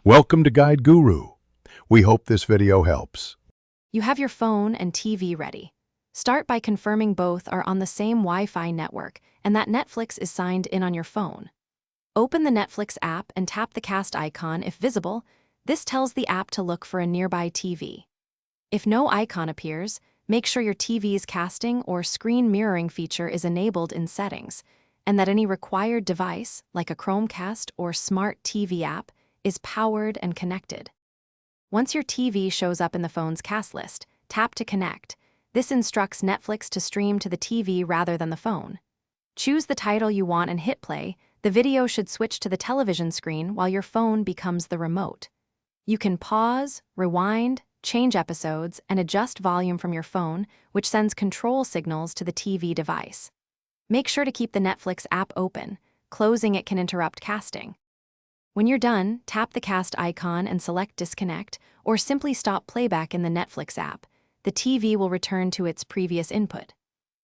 Welcome to Guide Guru. We hope this video helps. You have your phone and TV ready. Start by confirming both are on the same Wi-Fi network and that Netflix is signed in on your phone. Open the Netflix app and tap the cast icon if visible. This tells the app to look for a nearby TV. If no icon appears, make sure your TV's casting or screen mirroring feature is enabled in settings, and that any required device, like a Chromecast or Smart TV app, is powered and connected. Once your TV shows up in the phone's cast list, tap to connect. This instructs Netflix to stream to the TV rather than the phone. Choose the title you want and hit play. The video should switch to the television screen while your phone becomes the remote. You can pause, rewind, change episodes, and adjust volume from your phone, which sends control signals to the TV device. Make sure to keep the Netflix app open. Closing it can interrupt casting. When you're done, tap the cast icon and select disconnect, or simply stop playback in the Netflix app. The TV will return to its previous input.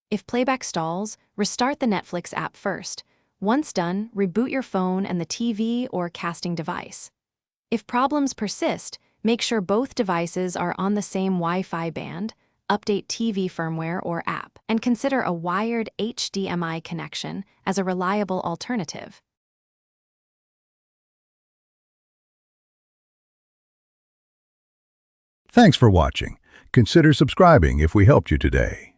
If playback stalls, restart the Netflix app first. Once done, reboot your phone and the TV or casting device. If problems persist, make sure both devices are on the same Wi-Fi band, update TV firmware or app, and consider a wired HDMI connection as a reliable alternative. Thanks for watching. Consider subscribing if we helped you today.